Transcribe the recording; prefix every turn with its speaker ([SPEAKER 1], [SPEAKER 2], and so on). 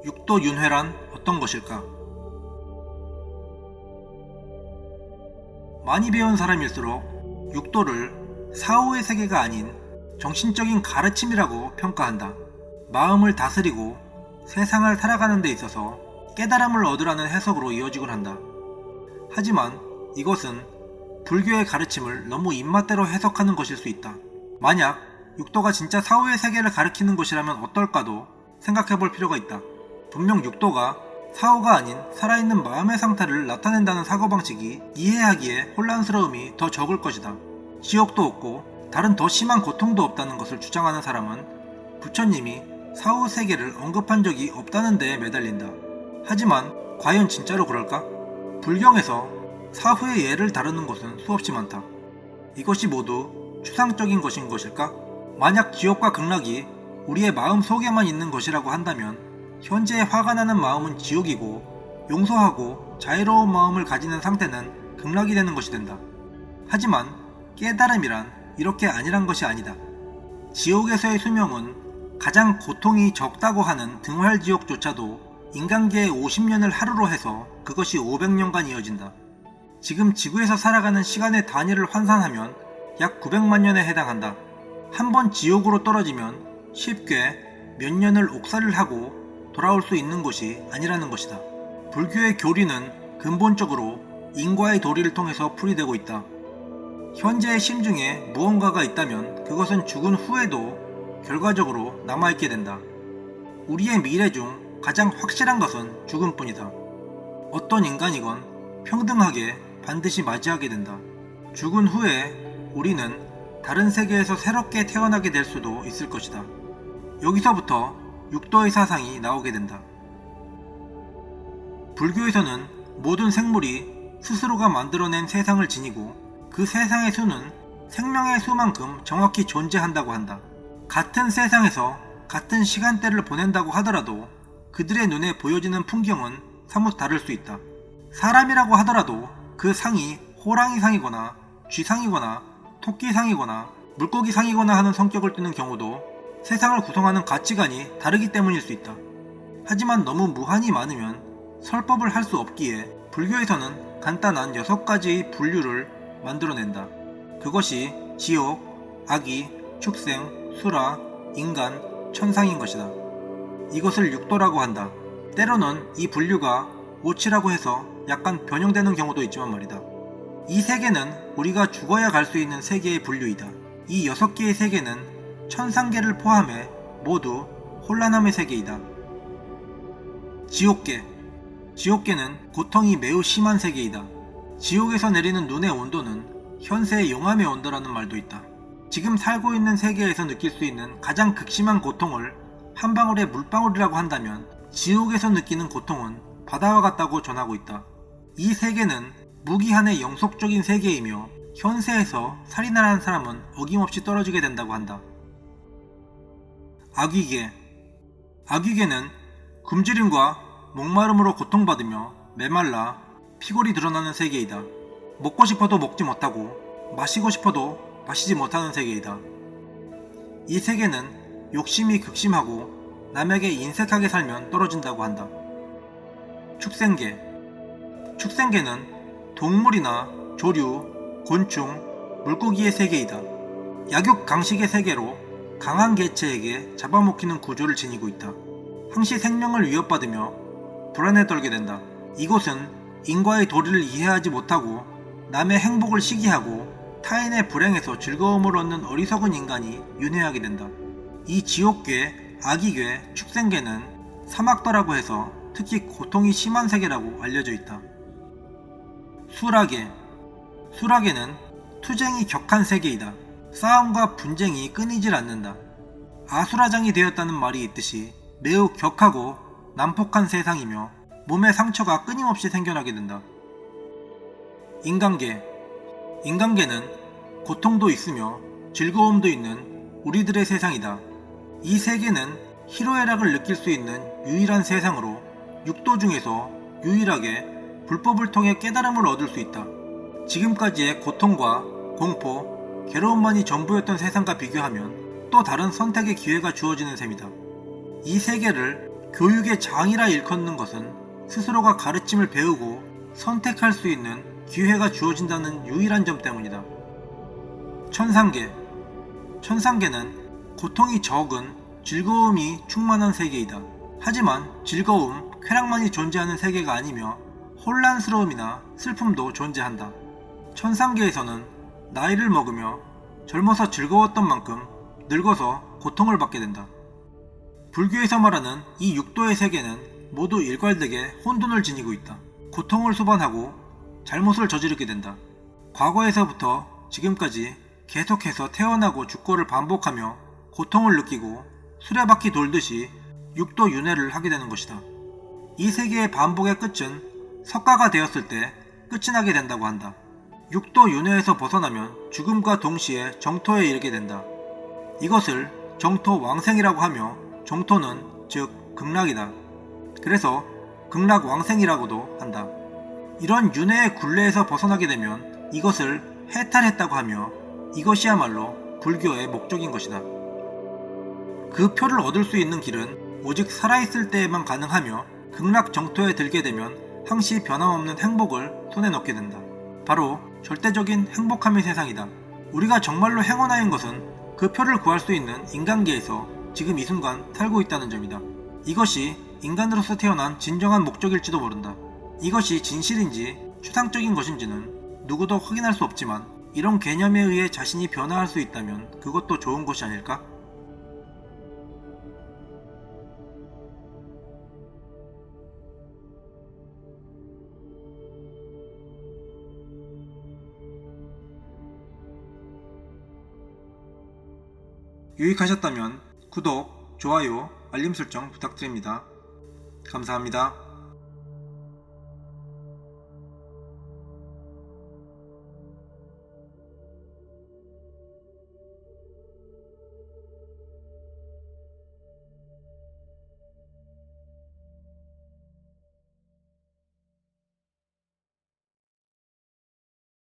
[SPEAKER 1] 육도 윤회란 어떤 것일까? 많이 배운 사람일수록 육도를 사후의 세계가 아닌 정신적인 가르침이라고 평가한다. 마음을 다스리고 세상을 살아가는 데 있어서 깨달음을 얻으라는 해석으로 이어지곤 한다. 하지만 이것은 불교의 가르침을 너무 입맛대로 해석하는 것일 수 있다. 만약 육도가 진짜 사후의 세계를 가리키는 것이라면 어떨까도 생각해볼 필요가 있다. 분명 육도가 사후가 아닌 살아있는 마음의 상태를 나타낸다는 사고방식이 이해하기에 혼란스러움이 더 적을 것이다. 지옥도 없고 다른 더 심한 고통도 없다는 것을 주장하는 사람은 부처님이 사후 세계를 언급한 적이 없다는 데에 매달린다. 하지만 과연 진짜로 그럴까? 불경에서 사후의 예를 다루는 것은 수없이 많다. 이것이 모두 추상적인 것인 것일까? 만약 지옥과 극락이 우리의 마음 속에만 있는 것이라고 한다면 현재 화가 나는 마음은 지옥이고 용서하고 자유로운 마음을 가지는 상태는 극락이 되는 것이 된다. 하지만 깨달음이란 이렇게 아니란 것이 아니다. 지옥에서의 수명은 가장 고통이 적다고 하는 등활지옥조차도 인간계의 50년을 하루로 해서 그것이 500년간 이어진다. 지금 지구에서 살아가는 시간의 단위를 환산하면 약 900만 년에 해당한다. 한 번 지옥으로 떨어지면 쉽게 몇 년을 옥살이를 하고 돌아올 수 있는 것이 아니라는 것이다. 불교의 교리는 근본적으로 인과의 도리를 통해서 풀이되고 있다. 현재의 심중에 무언가가 있다면 그것은 죽은 후에도 결과적으로 남아있게 된다. 우리의 미래 중 가장 확실한 것은 죽음뿐이다. 어떤 인간이건 평등하게 반드시 맞이하게 된다. 죽은 후에 우리는 다른 세계에서 새롭게 태어나게 될 수도 있을 것이다. 여기서부터 육도의 사상이 나오게 된다. 불교에서는 모든 생물이 스스로가 만들어낸 세상을 지니고 그 세상의 수는 생명의 수만큼 정확히 존재한다고 한다. 같은 세상에서 같은 시간대를 보낸다고 하더라도 그들의 눈에 보여지는 풍경은 사뭇 다를 수 있다. 사람이라고 하더라도 그 상이 호랑이상이거나 쥐상이거나 토끼상이거나 물고기상이거나 하는 성격을 띠는 경우도 세상을 구성하는 가치관이 다르기 때문일 수 있다. 하지만 너무 무한히 많으면 설법을 할 수 없기에 불교에서는 간단한 6가지의 분류를 만들어낸다. 그것이 지옥, 악이, 축생, 수라, 인간, 천상인 것이다. 이것을 육도라고 한다. 때로는 이 분류가 오치라고 해서 약간 변형되는 경우도 있지만 말이다. 이 세계는 우리가 죽어야 갈 수 있는 세계의 분류이다. 이 6개의 세계는 천상계를 포함해 모두 혼란함의 세계이다. 지옥계. 지옥계는 고통이 매우 심한 세계이다. 지옥에서 내리는 눈의 온도는 현세의 용암의 온도라는 말도 있다. 지금 살고 있는 세계에서 느낄 수 있는 가장 극심한 고통을 한 방울의 물방울이라고 한다면 지옥에서 느끼는 고통은 바다와 같다고 전하고 있다. 이 세계는 무기한의 영속적인 세계이며 현세에서 살인을 하는 사람은 어김없이 떨어지게 된다고 한다. 악귀계. 악귀계는 굶주림과 목마름으로 고통받으며 메말라 피골이 드러나는 세계이다. 먹고 싶어도 먹지 못하고 마시고 싶어도 마시지 못하는 세계이다. 이 세계는 욕심이 극심하고 남에게 인색하게 살면 떨어진다고 한다. 축생계. 축생계는 동물이나 조류, 곤충, 물고기의 세계이다. 약육 강식의 세계로 강한 개체에게 잡아먹히는 구조를 지니고 있다. 항시 생명을 위협받으며 불안에 떨게 된다. 이곳은 인과의 도리를 이해하지 못하고 남의 행복을 시기하고 타인의 불행에서 즐거움을 얻는 어리석은 인간이 윤회하게 된다. 이 지옥계, 악의계, 축생계는 사막도라고 해서 특히 고통이 심한 세계라고 알려져 있다. 수라계. 수라계는 투쟁이 격한 세계이다. 싸움과 분쟁이 끊이질 않는다. 아수라장이 되었다는 말이 있듯이 매우 격하고 난폭한 세상이며 몸에 상처가 끊임없이 생겨나게 된다. 인간계. 인간계는 고통도 있으며 즐거움도 있는 우리들의 세상이다. 이 세계는 희로애락을 느낄 수 있는 유일한 세상으로 육도 중에서 유일하게 불법을 통해 깨달음을 얻을 수 있다. 지금까지의 고통과 공포, 괴로움만이 전부였던 세상과 비교하면 또 다른 선택의 기회가 주어지는 셈이다. 이 세계를 교육의 장이라 일컫는 것은 스스로가 가르침을 배우고 선택할 수 있는 기회가 주어진다는 유일한 점 때문이다. 천상계. 천상계는 고통이 적은 즐거움이 충만한 세계이다. 하지만 즐거움, 쾌락만이 존재하는 세계가 아니며 혼란스러움이나 슬픔도 존재한다. 천상계에서는 나이를 먹으며 젊어서 즐거웠던 만큼 늙어서 고통을 받게 된다. 불교에서 말하는 이 육도의 세계는 모두 일괄되게 혼돈을 지니고 있다. 고통을 수반하고 잘못을 저지르게 된다. 과거에서부터 지금까지 계속해서 태어나고 죽고를 반복하며 고통을 느끼고 수레바퀴 돌듯이 육도 윤회를 하게 되는 것이다. 이 세계의 반복의 끝은 석가가 되었을 때 끝이 나게 된다고 한다. 육도 윤회에서 벗어나면 죽음과 동시에 정토에 이르게 된다. 이것을 정토 왕생이라고 하며 정토는 즉 극락이다. 그래서 극락 왕생이라고도 한다. 이런 윤회의 굴레에서 벗어나게 되면 이것을 해탈했다고 하며 이것이야말로 불교의 목적인 것이다. 그 표를 얻을 수 있는 길은 오직 살아있을 때에만 가능하며 극락 정토에 들게 되면 항시 변함없는 행복을 손에 넣게 된다. 바로 절대적인 행복함의 세상이다. 우리가 정말로 행운아인 것은 그 표를 구할 수 있는 인간계에서 지금 이 순간 살고 있다는 점이다. 이것이 인간으로서 태어난 진정한 목적일지도 모른다. 이것이 진실인지 추상적인 것인지는 누구도 확인할 수 없지만 이런 개념에 의해 자신이 변화할 수 있다면 그것도 좋은 것이 아닐까? 유익하셨다면 구독, 좋아요, 알림 설정 부탁드립니다. 감사합니다.